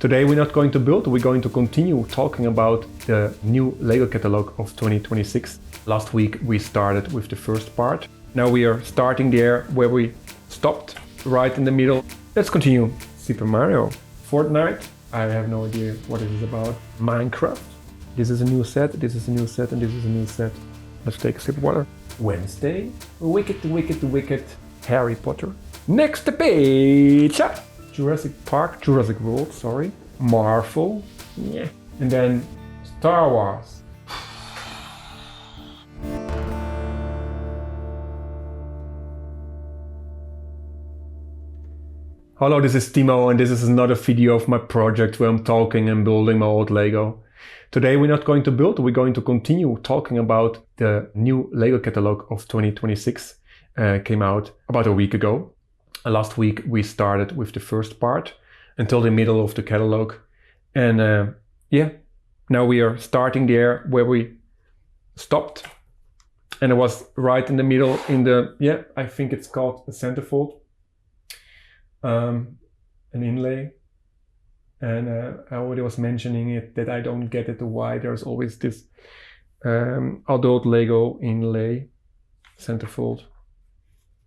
Today we're not going to build, we're going to continue talking about the new Lego catalog of 2026. Last week we started with the first part. Now we are starting there where we stopped, right in the middle. Let's continue. Super Mario, Fortnite, I have no idea what it is about. Minecraft, this is a new set, this is a new set, and this is a new set. Let's take a sip of water. Wednesday, Wicked, Harry Potter. Next page, Jurassic Park, Jurassic World, sorry. Marvel, yeah. And then Star Wars. Hello, this is Timo and this is another video of my project where I'm talking and building my old Lego. Today we're not going to build, we're going to continue talking about the new Lego catalog of 2026. Came out about a week ago. Last week we started with the first part until the middle of the catalog. And yeah, now we are starting there where we stopped. And it was right in the middle in the, yeah, I think it's called the centerfold. An inlay. And I already was mentioning it that I don't get it why there's always this adult Lego inlay centerfold.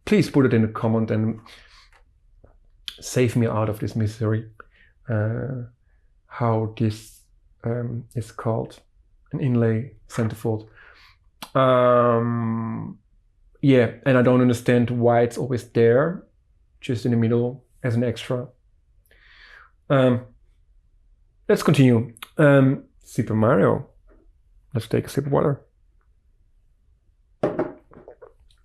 Please put it in a comment and save me out of this misery. How this is called, an inlay centerfold. Yeah, and I don't understand why it's always there, just in the middle as an extra. Let's continue. Super Mario. Let's take a sip of water.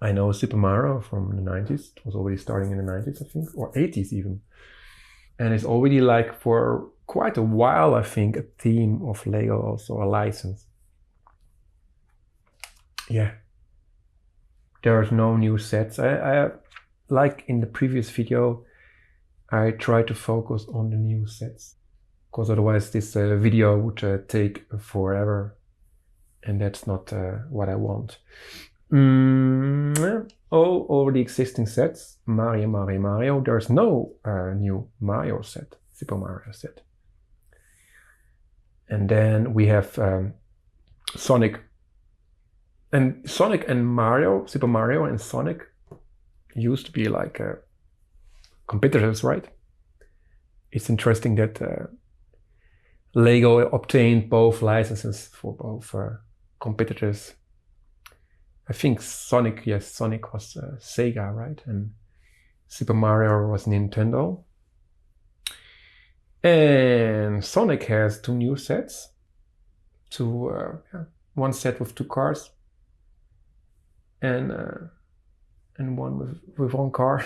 I know Super Mario from the 90s. It was already starting in the 90s, I think, or 80s even. And it's already like for quite a while, I think, a theme of Lego, also a license. Yeah. There are no new sets. I like in the previous video, I try to focus on the new sets. Because otherwise this video would take forever. And that's not what I want. All over the existing sets, Mario. There's no new Mario set, Super Mario set. And then we have Sonic. And Sonic and Mario, Super Mario and Sonic used to be like competitors, right? It's interesting that Lego obtained both licenses for both competitors. I think Sonic, yes, Sonic was Sega, right? And Super Mario was Nintendo. And Sonic has two new sets. One set with two cars. And one with one car.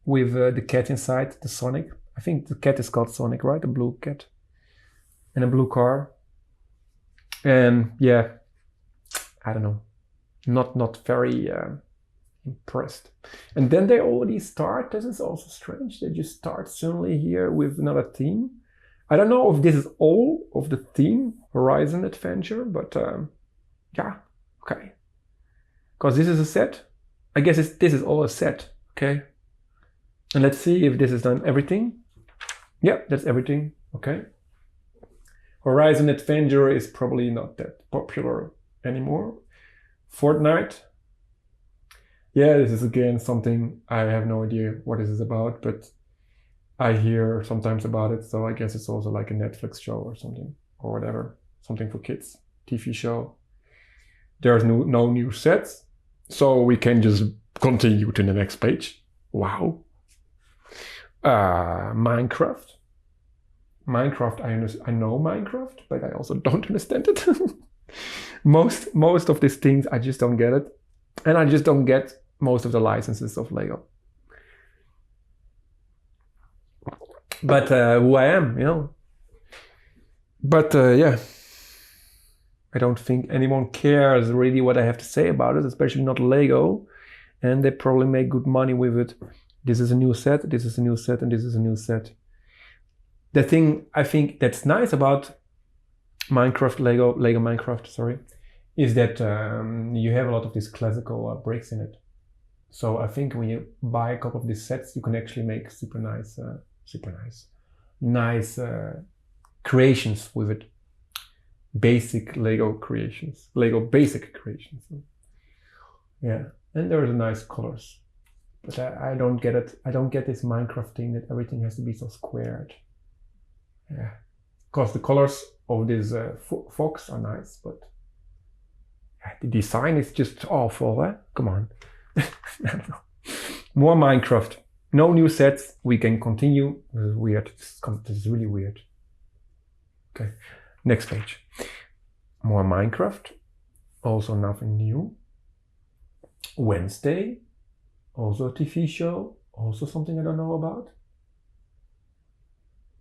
With the cat inside, the Sonic. I think the cat is called Sonic, right? The blue cat. And a blue car. And yeah, I don't know. Not very impressed. And then they already start, this is also strange, they just start suddenly here with another theme. I don't know if this is all of the theme, Horizon Adventure, but yeah, okay. Because this is a set, I guess this is all a set, okay? And let's see if this is done everything. Yeah, that's everything, okay. Horizon Adventure is probably not that popular anymore. Fortnite. Yeah, this is again something I have no idea what this is about, but I hear sometimes about it, so I guess it's also like a Netflix show or something, or whatever. Something for kids, TV show. There's no new sets, so we can just continue to the next page. Wow. Minecraft. I know Minecraft, but I also don't understand it. Most of these things, I just don't get it. And I just don't get most of the licenses of Lego. But who I am, you know. But yeah, I don't think anyone cares really what I have to say about it, especially not Lego. And they probably make good money with it. This is a new set, this is a new set, and this is a new set. The thing I think that's nice about Minecraft, Lego Minecraft, sorry, is that you have a lot of these classical bricks in it. So I think when you buy a couple of these sets, you can actually make super nice nice creations with it. Basic Lego creations. Lego basic creations. Yeah, and there are nice colors. But I don't get it. I don't get this Minecraft thing that everything has to be so squared. Yeah, because the colors of this fox are nice, but the design is just awful. Eh? Come on. I don't know. More Minecraft. No new sets. We can continue. This is weird. This is really weird. Okay, next page. More Minecraft. Also nothing new. Wednesday. Also a TV show. Also something I don't know about.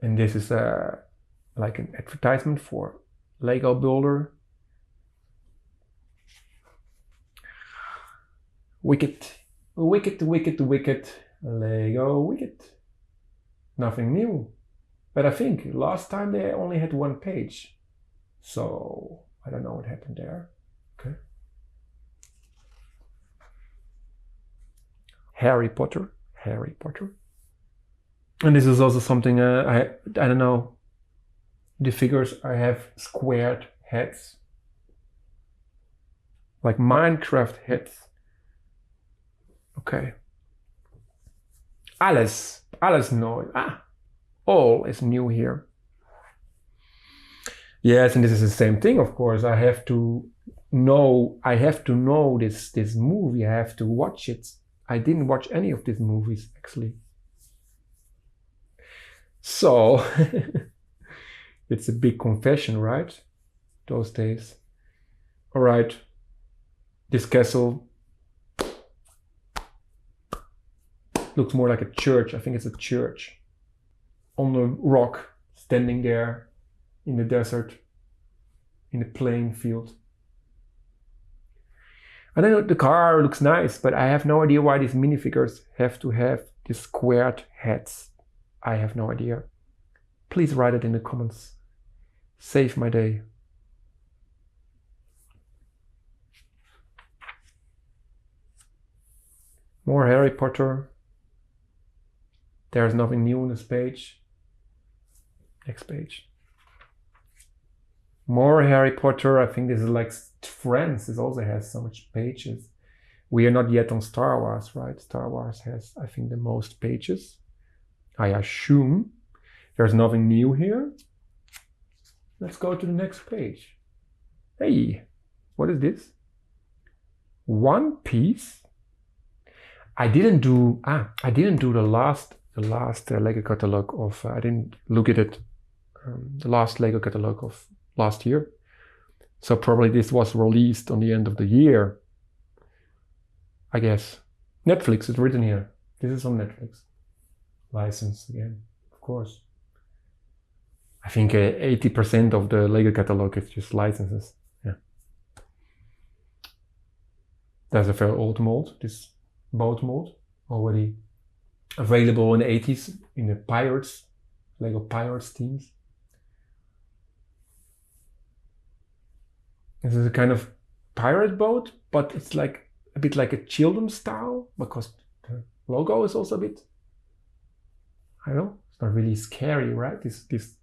And this is like an advertisement for Lego Builder. Wicked, wicked, wicked, wicked, Lego wicked. Nothing new. But I think last time they only had one page. So I don't know what happened there. Okay. Harry Potter. And this is also something I don't know. The figures I have squared heads. Like Minecraft heads. Okay. Alles neu. All is new here. Yes, and this is the same thing, of course. I have to know this movie. I have to watch it. I didn't watch any of these movies, actually. So, it's a big confession, right? Those days. All right. This castle looks more like a church. I think it's a church. On the rock, standing there in the desert, in the plain field. I don't know, the car looks nice, but I have no idea why these minifigures have to have these squared heads. I have no idea. Please write it in the comments. Save my day. More Harry Potter. There's nothing new on this page. Next page. More Harry Potter. I think this is like Friends. This also has so much pages. We are not yet on Star Wars, right? Star Wars has, I think, the most pages. I assume. There's nothing new here. Let's go to the next page. Hey, what is this? One Piece. I didn't do the last Lego catalog of. I didn't look at it. The last Lego catalog of last year. So probably this was released on the end of the year. I guess. Netflix is written here. This is on Netflix. License again, of course. I think 80% of the Lego catalog is just licenses. Yeah. There's a very old mold, this boat mold, already available in the 80s in the Pirates, Lego Pirates teams. This is a kind of pirate boat, but it's like a bit like a children's style because the logo is also a bit, I don't know, it's not really scary, right? This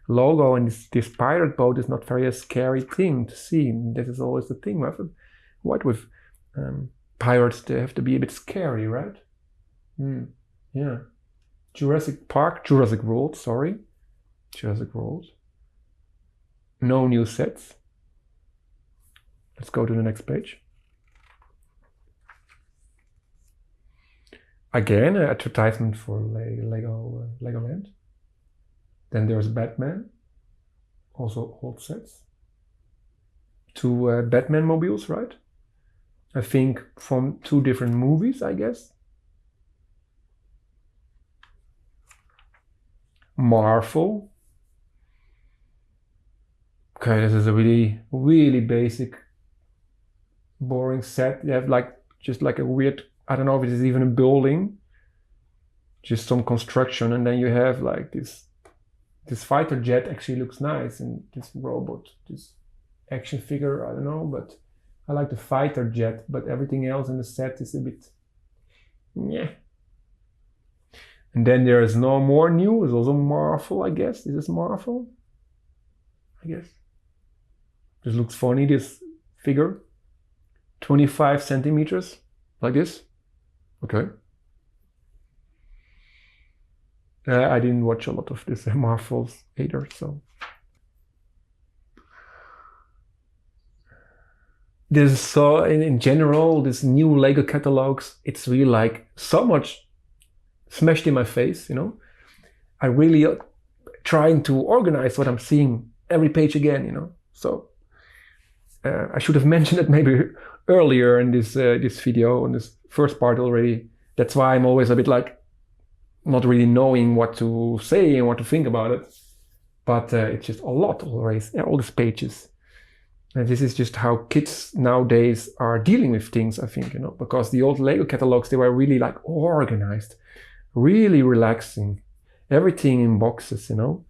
logo and this pirate boat is not very a scary thing to see. And this is always the thing, right? What with pirates, they have to be a bit scary, right? Yeah. Jurassic World, sorry. Jurassic World. No new sets. Let's go to the next page. Again, an advertisement for Legoland. Then there's Batman, also old sets. Two Batman mobiles, right? I think from two different movies, I guess. Marvel. Okay, this is a really, really basic, boring set. You have just like a weird, I don't know if it is even a building, just some construction, and then you have like this fighter jet actually looks nice, and this robot, this action figure, I don't know, but I like the fighter jet, but everything else in the set is a bit, yeah. And then there is no more new. It's also Marvel, I guess. Is this Marvel? I guess. This looks funny, this figure. 25 centimeters, like this. Okay. I didn't watch a lot of this Marvels either, so. This so in general, this new Lego catalogs, it's really like so much smashed in my face, you know. I really trying to organize what I'm seeing every page again, you know. So I should have mentioned it maybe earlier in this video, in this first part already. That's why I'm always a bit like not really knowing what to say and what to think about it. But it's just a lot always, all these pages. And this is just how kids nowadays are dealing with things, I think, you know, because the old Lego catalogs, they were really like organized, really relaxing, everything in boxes, you know,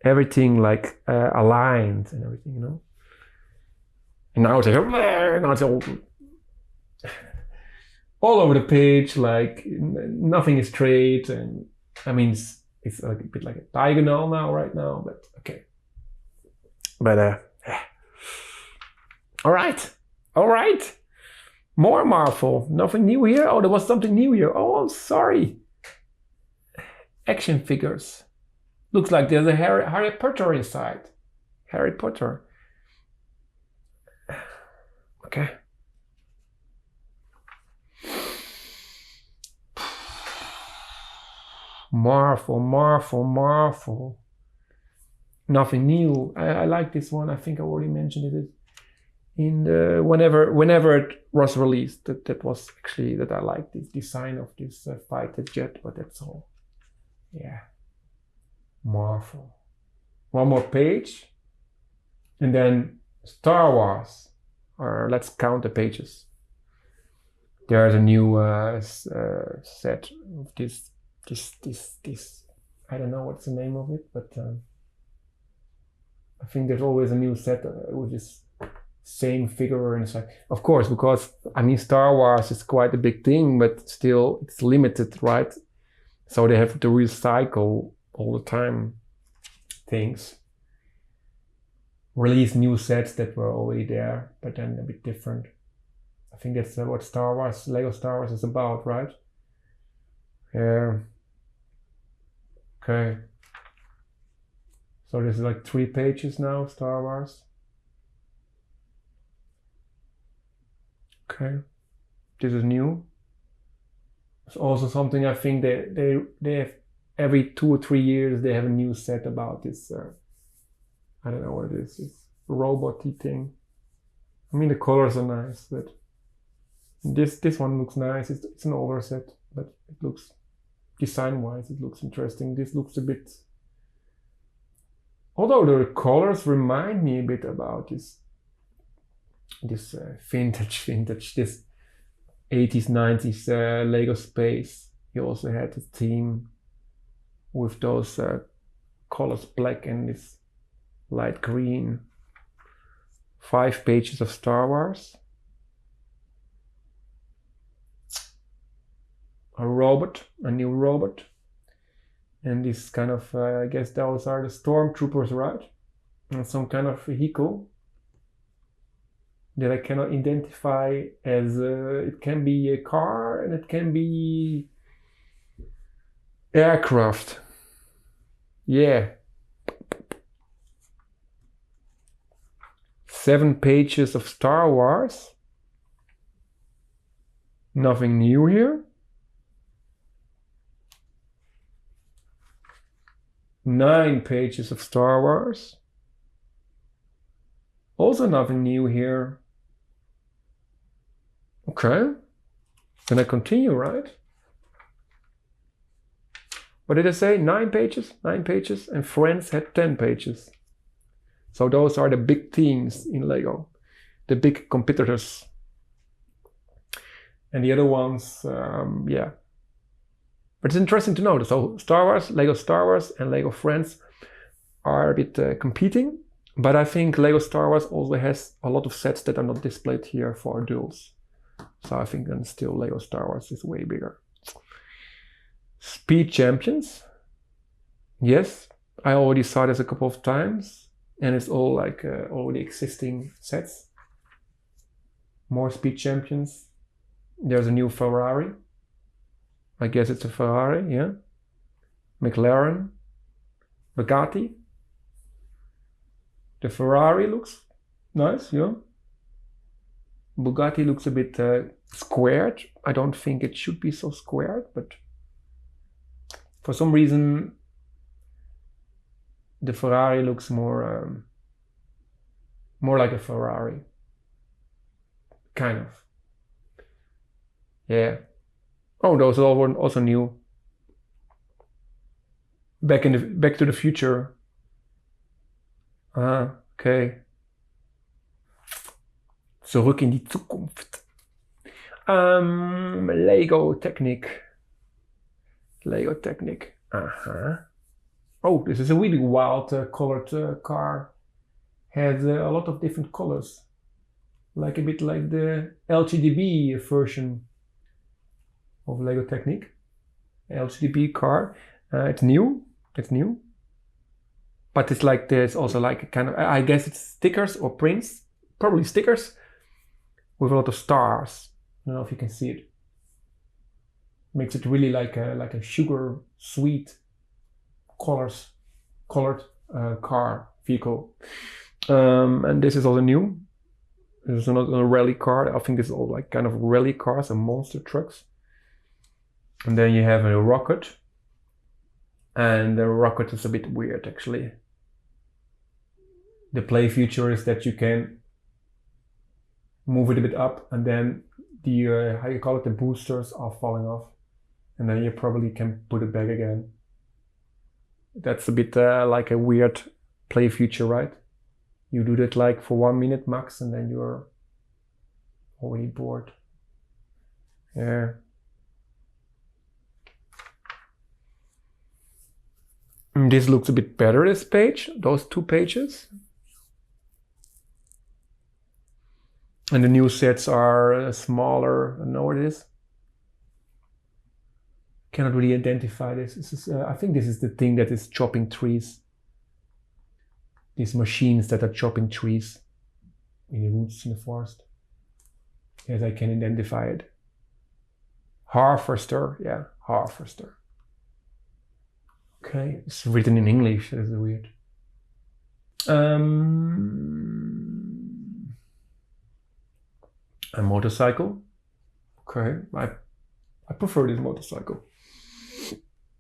everything like aligned and everything, you know. And now it's all over the page, like nothing is straight, and I mean it's like a bit like a diagonal now, right now, but okay. But all right, more Marvel. Nothing new here. Oh, there was something new here. Oh, I'm sorry. Action figures. Looks like there's a Harry Potter inside. Harry Potter. Okay. Marvel. Nothing new. I like this one. I think I already mentioned it in the whenever it was released. That was actually that I like this design of this fighter jet, but that's all. Yeah. Marvel. One more page, and then Star Wars. Or let's count the pages. There's a new set of this. I don't know what's the name of it, but I think there's always a new set with this same figure inside. Of course, because I mean Star Wars is quite a big thing, but still it's limited, right? So they have to recycle all the time things. Release new sets that were already there, but then a bit different. I think that's what Star Wars, Lego Star Wars is about, right? Yeah. Okay. So this is like 3 pages now, Star Wars. Okay. This is new. It's also something I think they have every 2 or 3 years they have a new set about this. I don't know what it is. It's a robot-y thing. I mean the colors are nice, but this one looks nice. It's an older set, but it looks design-wise it looks interesting. This looks a bit. Although the colors remind me a bit about this vintage, this 80s, 90s Lego space. You also had the theme with those colors, black and this light green. 5 pages of Star Wars. A robot, a new robot. And this kind of, I guess those are the stormtroopers, right? And some kind of vehicle that I cannot identify as, it can be a car and it can be aircraft. Yeah. 7 pages of Star Wars. Nothing new here. 9 pages of Star Wars. Also nothing new here. Okay. Then I continue, right? What did I say? 9 pages? 9 pages. And Friends had 10 pages. So those are the big themes in Lego. The big competitors. And the other ones, yeah. But it's interesting to notice. So Star Wars, Lego Star Wars and Lego Friends are a bit competing. But I think Lego Star Wars also has a lot of sets that are not displayed here for adults. So I think then still Lego Star Wars is way bigger. Speed champions. Yes, I already saw this a couple of times, and it's all like already existing sets. More speed champions. There's a new Ferrari. I guess it's a Ferrari, yeah. McLaren. Bugatti. The Ferrari looks nice, yeah. Bugatti looks a bit squared. I don't think it should be so squared, but for some reason the Ferrari looks more like a Ferrari, kind of. Yeah. Oh, those are all also new. Back to the Future. Ah, okay. Zurück in die Zukunft. Lego Technic. Lego Technic. Oh, this is a really wild colored car. Has a lot of different colors. Like a bit like the LGDB version of Lego Technic. LGDB car. It's new. But it's like there's also like a kind of, I guess it's stickers or prints. Probably stickers with a lot of stars. I don't know if you can see it. Makes it really like a sugar sweet colored car vehicle. And this is also new. This is another rally car. I think this is all like kind of rally cars and monster trucks. And then you have a rocket. And the rocket is a bit weird actually. The play feature is that you can move it a bit up, and then the how you call it, the boosters are falling off, and then you probably can put it back again. That's a bit like a weird play feature, right? You do that like for 1 minute max, and then you're already bored. Yeah. This looks a bit better, this page, those 2 pages. And the new sets are smaller. I don't know what it is. Cannot really identify this. This is, I think this is the thing that is chopping trees. These machines that are chopping trees in the woods, in the forest. Yes, I can identify it. Harvester, yeah, harvester. Okay, it's written in English. That is weird. A motorcycle. Okay, I prefer this motorcycle.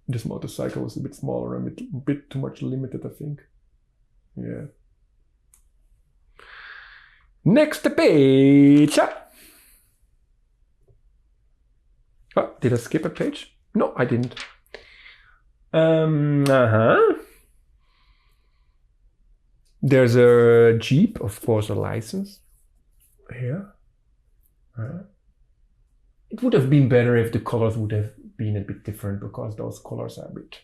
This motorcycle is a bit smaller and a bit too much limited, I think. Yeah. Next page. Oh, did I skip a page? No, I didn't. There's a Jeep, of course, a license here. It would have been better if the colors would have been a bit different, because those colors are a bit,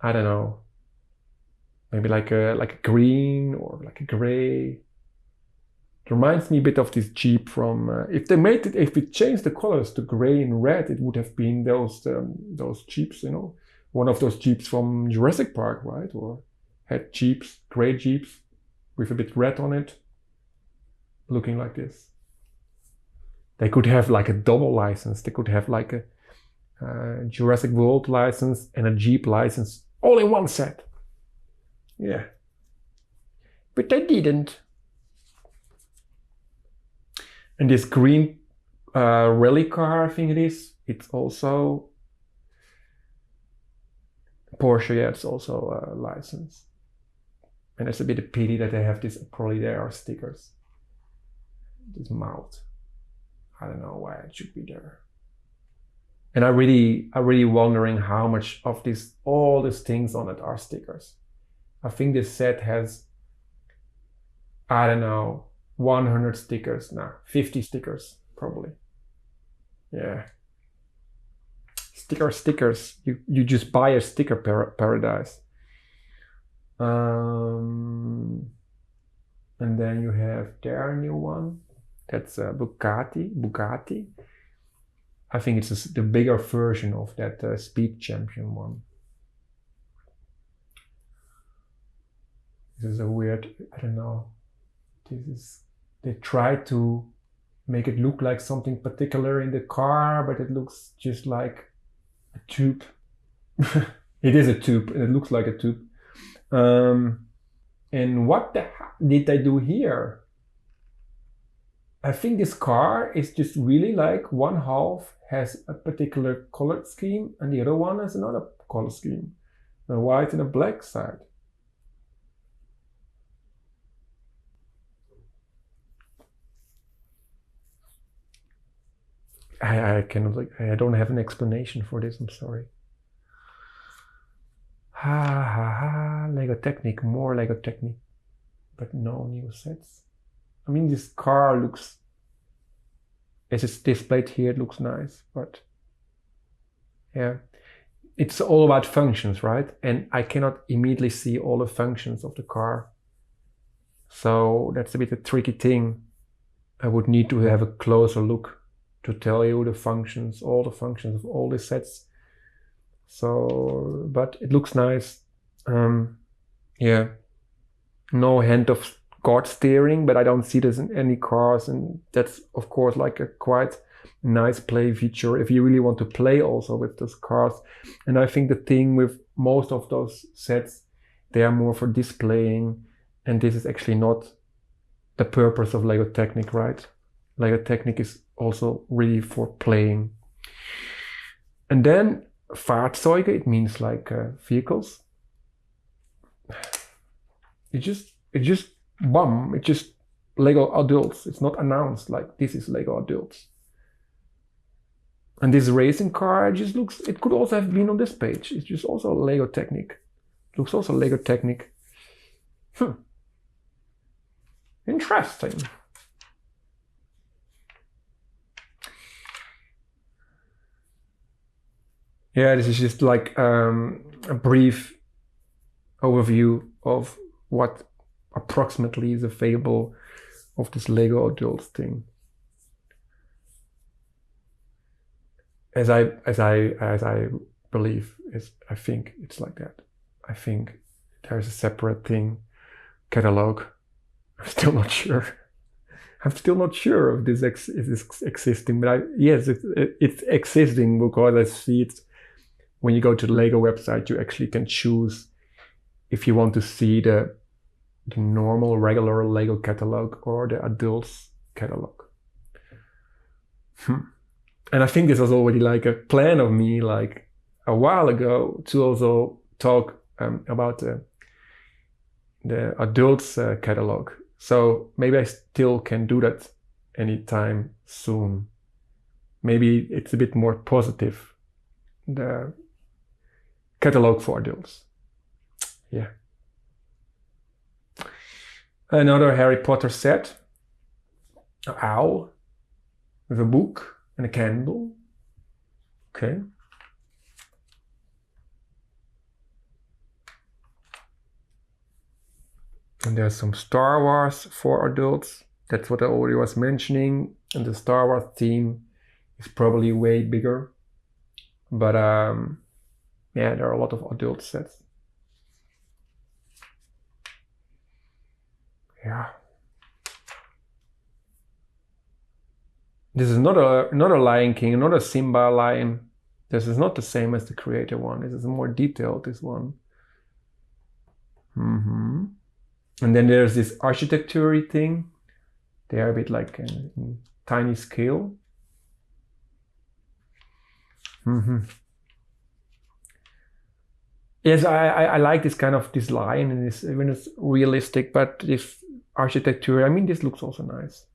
I don't know, maybe like a green or like a gray. It reminds me a bit of this Jeep from if it changed the colors to gray and red, it would have been those Jeeps, you know, one of those Jeeps from Jurassic Park, right? Or had Jeeps, gray Jeeps with a bit red on it, looking like this. They could have like a double license. They could have like a Jurassic World license and a Jeep license all in one set. Yeah. But they didn't. And this green rally car, I think it is, it's also Porsche. Yeah, it's also a license. And it's a bit of pity that they have this, probably there are stickers. This mouth. I don't know why it should be there. And I'm really wondering how much of all these things on it are stickers. I think this set has, I don't know, 100 stickers. Nah, 50 stickers, probably. Yeah. Stickers. You just buy a sticker paradise. And then you have their new one. That's Bugatti. I think it's the bigger version of that Speed Champion one. This is a weird, I don't know. They try to make it look like something particular in the car, but it looks just like a tube. It is a tube, and it looks like a tube. And what the heck did they do here? I think this car is just really like one half has a particular color scheme and the other one has another color scheme. A white and a black side. I cannot, like, I don't have an explanation for this, I'm sorry. Ha ha ha, Lego Technic, more Lego Technic, but no new sets. I mean, this car looks, as it's displayed here, it looks nice, but yeah, it's all about functions, right? And I cannot immediately see all the functions of the car. So that's a bit a tricky thing. I would need to have a closer look to tell you the functions, all the functions of all the sets. So, but it looks nice. Yeah, no hand of God steering, but I don't see this in any cars, and that's of course like a quite nice play feature if you really want to play also with those cars. And I think the thing with most of those sets, they are more for displaying, and this is actually not the purpose of Lego Technic, right? Lego Technic is also really for playing. And then Fahrzeuge, it means like vehicles. It just Lego Adults. It's not announced like this is Lego Adults. And this racing car just looks, it could also have been on this page. It's just also Lego Technic. It looks also Lego Technic. Interesting. Yeah, this is just like a brief overview of what approximately is available of this Lego Adults thing. As I believe, I think it's like that. I think there's a separate thing, catalog. I'm still not sure. I'm still not sure if this is existing, but yes, it's existing because I see it. When you go to the Lego website, you actually can choose if you want to see the normal, regular Lego catalog or the adults catalog. And I think this was already like a plan of me, like a while ago, to also talk about the adults catalog. So maybe I still can do that anytime soon. Maybe it's a bit more positive, the catalog for adults. Yeah. Another Harry Potter set. An owl with a book and a candle. Okay. And there's some Star Wars for adults. That's what I already was mentioning. And the Star Wars theme is probably way bigger. But yeah, there are a lot of adult sets. Yeah. This is not a Lion King, not a Simba lion. This is not the same as the Creator one. This is more detailed, this one. And then there's this architecture thing. They are a bit like in tiny scale. Yes, I like this kind of this lion, and this, when it's realistic, but this architecture, I mean, this looks also nice.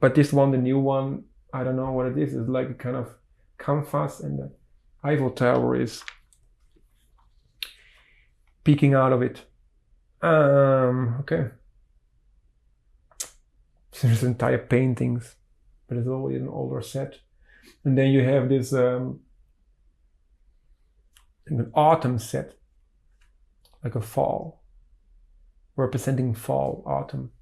But this one, the new one, I don't know what it is. It's like a kind of canvas, and the Eiffel Tower is peeking out of it. Okay. So there's entire paintings, but it's always an older set. And then you have this an autumn set, like a fall, representing fall, autumn,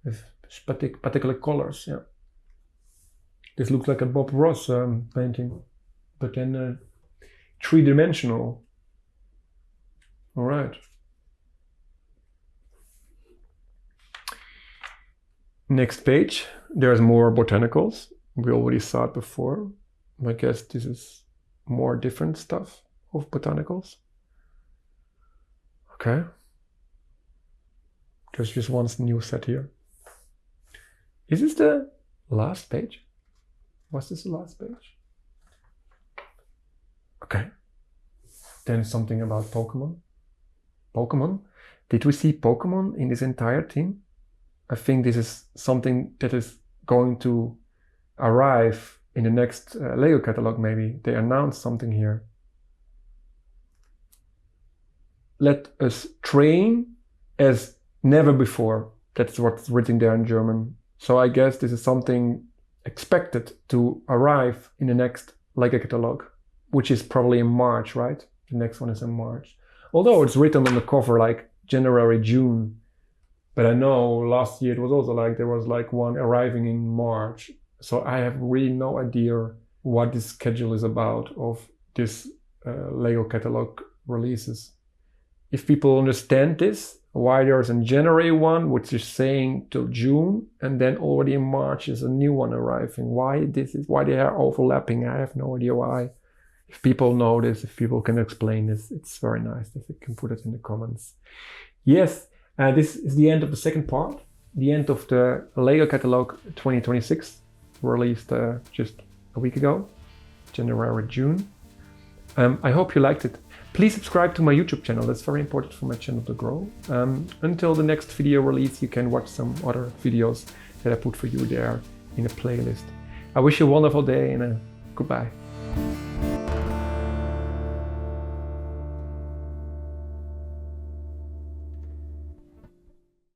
with particular colors. Yeah. This looks like a Bob Ross painting, but then three-dimensional. All right. Next page, there's more botanicals. We already saw it before. I guess this is more different stuff of botanicals. Okay. There's just one new set here. Is this the last page? Was this the last page? Okay. Then something about Pokemon. Pokemon? Did we see Pokemon in this entire thing? I think this is something that is going to arrive in the next Lego catalog, maybe. They announced something here. Let us train as never before. That's what's written there in German. So I guess this is something expected to arrive in the next Lego catalog, which is probably in March, right? The next one is in March. Although it's written on the cover like January, June. But I know last year it was also like there was like one arriving in March. So I have really no idea what this schedule is about of this Lego catalog releases. If people understand this, why there's a January one, which is saying till June, and then already in March is a new one arriving. Why they are overlapping? I have no idea why. If people know this, if people can explain this, it's very nice if you can put it in the comments. Yes, this is the end of the second part, the end of the Lego Catalog 2026, released just a week ago, January, June. I hope you liked it. Please subscribe to my YouTube channel, that's very important for my channel to grow. Until the next video release, you can watch some other videos that I put for you there in a playlist. I wish you a wonderful day and goodbye.